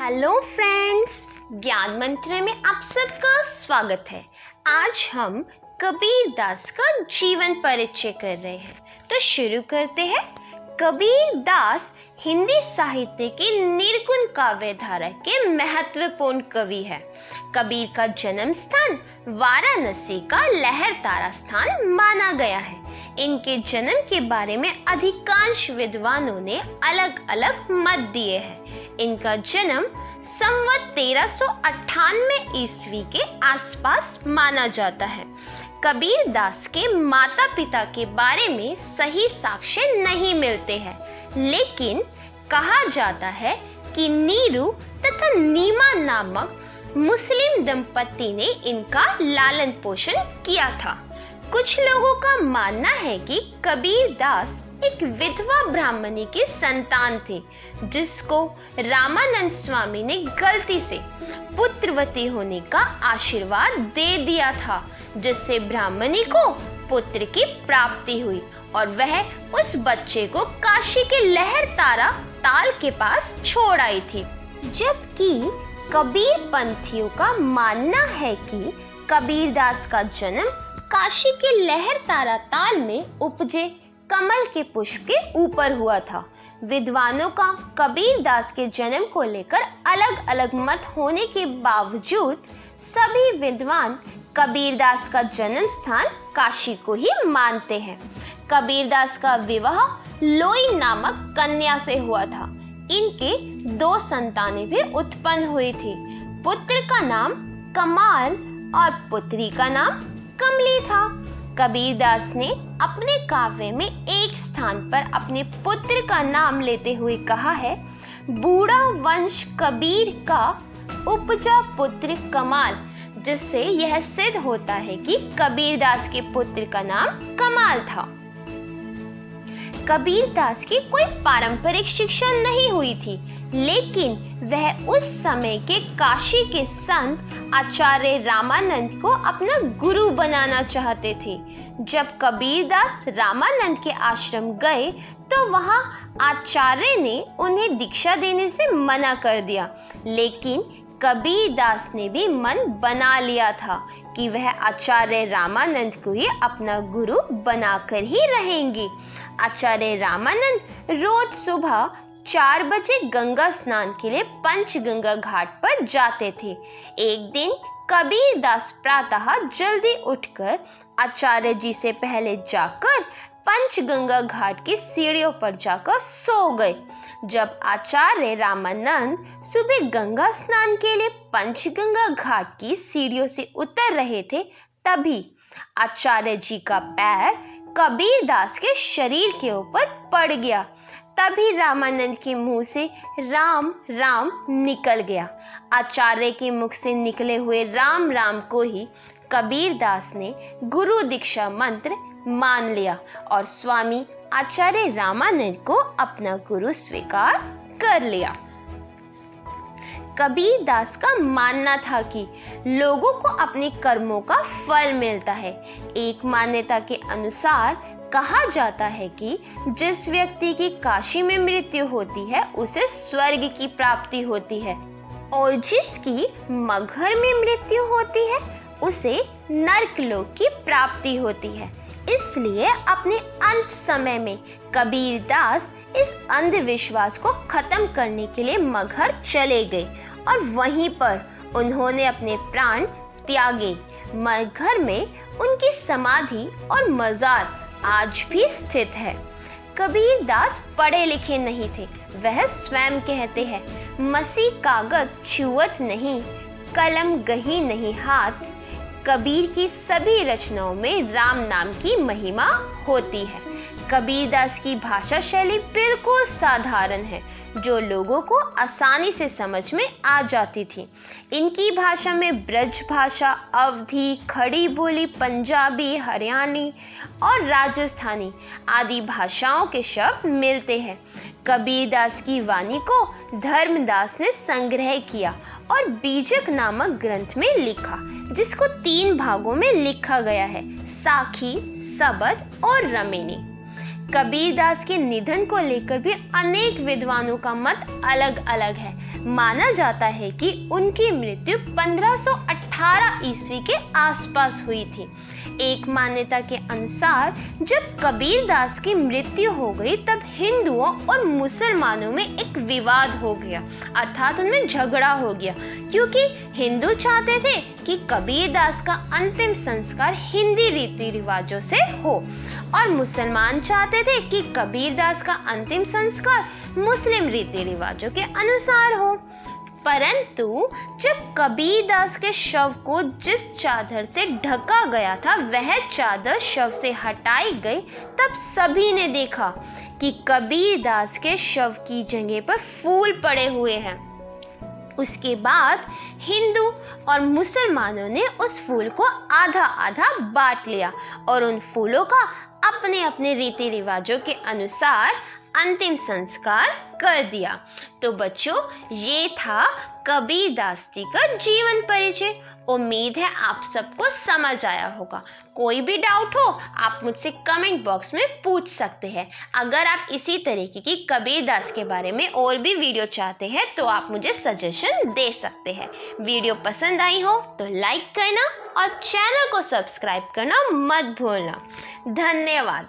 Hello friends, ज्ञान मंत्र में आप सबका स्वागत है। आज हम कबीर दास का जीवन परिचय कर रहे हैं, तो शुरू करते हैं। कबीर दास हिंदी साहित्य की निर्गुण काव्य धारा के महत्वपूर्ण कवि है। कबीर का जन्म स्थान वाराणसी का लहर तारा स्थान माना गया है। इनके जन्म के बारे में अधिकांश विद्वानों ने अलग अलग मत दिए हैं। इनका जन्म संवत 1398 ईस्वी के आसपास माना जाता है। कबीर दास के माता पिता के बारे में सही साक्ष्य नहीं मिलते हैं, लेकिन कहा जाता है कि नीरू तथा नीमा नामक मुस्लिम दंपति ने इनका लालन पोषण किया था। कुछ लोगों का मानना है कि कबीर दास एक विधवा ब्राह्मणी के संतान थे, जिसको रामानंद स्वामी ने गलती से पुत्रवती होने का आशीर्वाद दे दिया था, जिससे ब्राह्मणी को पुत्र की प्राप्ति हुई और वह उस बच्चे को काशी के लहर तारा ताल के पास छोड़ आई थी। जबकि कबीर पंथियों का मानना है कि कबीर दास का जन्म काशी के लहर तारा ताल में उपजे कमल के पुष्प के ऊपर हुआ था। विद्वानों का कबीर दास के जन्म को लेकर अलग अलग मत होने के बावजूद सभी विद्वान कबीर दास का जन्म स्थान काशी को ही मानते हैं। कबीर दास का विवाह लोई नामक कन्या से हुआ था। इनके 2 संतानें भी उत्पन्न हुई थी। पुत्र का नाम कमाल और पुत्री का नाम कमली था। कबीर दास ने अपने काव्य में एक स्थान पर अपने पुत्र का नाम लेते हुए कहा है, बूढ़ा वंश कबीर का उपजा पुत्र कमाल, जिससे यह सिद्ध होता है कि कबीर दास के पुत्र का नाम कमाल था। कबीर दास की कोई पारंपरिक शिक्षा नहीं हुई थी, लेकिन वह उस समय के काशी के संत आचार्य रामानंद को अपना गुरु बनाना चाहते थे। जब कबीर दास रामानंद के आश्रम गए तो वहां आचार्य ने उन्हें दीक्षा देने से मना कर दिया, लेकिन कबीर दास ने भी मन बना लिया था कि वह आचार्य रामानंद को ही अपना गुरु बनाकर ही रहेंगे। आचार्य रामानंद रोज सुबह 4 बजे गंगा स्नान के लिए पंचगंगा घाट पर जाते थे। एक दिन कबीर दास प्रातः जल्दी उठकर आचार्य जी से पहले जाकर पंचगंगा घाट की सीढ़ियों पर जाकर सो गए। जब आचार्य रामानंद सुबह गंगा स्नान के लिए पंचगंगा घाट की सीढ़ियों से उतर रहे थे, तभी आचार्य जी का पैर कबीर दास के शरीर के ऊपर पड़ गया। तभी रामानंद के मुंह से राम राम निकल गया। आचार्य के मुख से निकले हुए राम राम को ही कबीर दास ने गुरु दीक्षा मंत्र मान लिया और स्वामी आचार्य रामानंद को अपना गुरु स्वीकार कर लिया। कबीर दास का मानना था कि लोगों को अपने कर्मों का फल मिलता है। एक मान्यता के अनुसार कहा जाता है कि जिस व्यक्ति की काशी में मृत्यु होती है उसे स्वर्ग की प्राप्ति होती है, और जिसकी मगहर में मृत्यु होती है उसे नरकलोक की प्राप्ति होती है। इसलिए अपने अंत समय में कबीर दास इस अंधविश्वास को खत्म करने के लिए मगहर चले गए और वहीं पर उन्होंने अपने प्राण त्यागे। मगहर में उनकी समाधि और मजार आज भी स्थित है। कबीर दास पढ़े लिखे नहीं थे। वह स्वयं कहते हैं, मसी कागज छुअत नहीं, कलम गही नहीं हाथ। कबीर की सभी रचनाओं में राम नाम की महिमा होती है। कबीर दास की भाषा शैली बिल्कुल साधारण है, जो लोगों को आसानी से समझ में आ जाती थी। इनकी भाषा में ब्रज भाषा, अवधी, खड़ी बोली, पंजाबी, हरियाणी और राजस्थानी आदि भाषाओं के शब्द मिलते हैं। कबीर दास की वाणी को धर्मदास ने संग्रह किया और बीजक नामक ग्रंथ में लिखा, जिसको 3 भागों में लिखा गया है, साखी, सबद और रमेनी। कबीरदास के निधन को लेकर भी अनेक विद्वानों का मत अलग अलग है। माना जाता है कि उनकी मृत्यु 1518 ईस्वी के आसपास हुई थी। एक मान्यता के अनुसार जब कबीरदास की मृत्यु हो गई तब हिंदुओं और मुसलमानों में एक विवाद हो गया, अर्थात उनमें झगड़ा हो गया, क्योंकि हिंदू चाहते थे कि कबीरदास का अंतिम संस्कार हिंदी रीति रिवाजों से हो और मुसलमान चाहते थे कि कबीरदास का अंतिम संस्कार मुस्लिम रीति रिवाजों के अनुसार हो। परंतु जब कबीरदास के शव को जिस चादर से ढका गया था वह चादर शव से हटाई गई, तब सभी ने देखा कि कबीरदास के शव की जगह पर फूल पड़े हुए हैं। उसके बाद हिंदू और मुसलमानों ने उस फूल को आधा आधा बांट लिया और उन फूलों का अपने अपने रीति रिवाजों के अनुसार अंतिम संस्कार कर दिया। तो बच्चों, ये था कबीरदास जी का जीवन परिचय। उम्मीद है आप सबको समझ आया होगा। कोई भी डाउट हो आप मुझसे कमेंट बॉक्स में पूछ सकते हैं। अगर आप इसी तरीके की कबीरदास के बारे में और भी वीडियो चाहते हैं तो आप मुझे सजेशन दे सकते हैं। वीडियो पसंद आई हो तो लाइक करना और चैनल को सब्सक्राइब करना मत भूलना। धन्यवाद।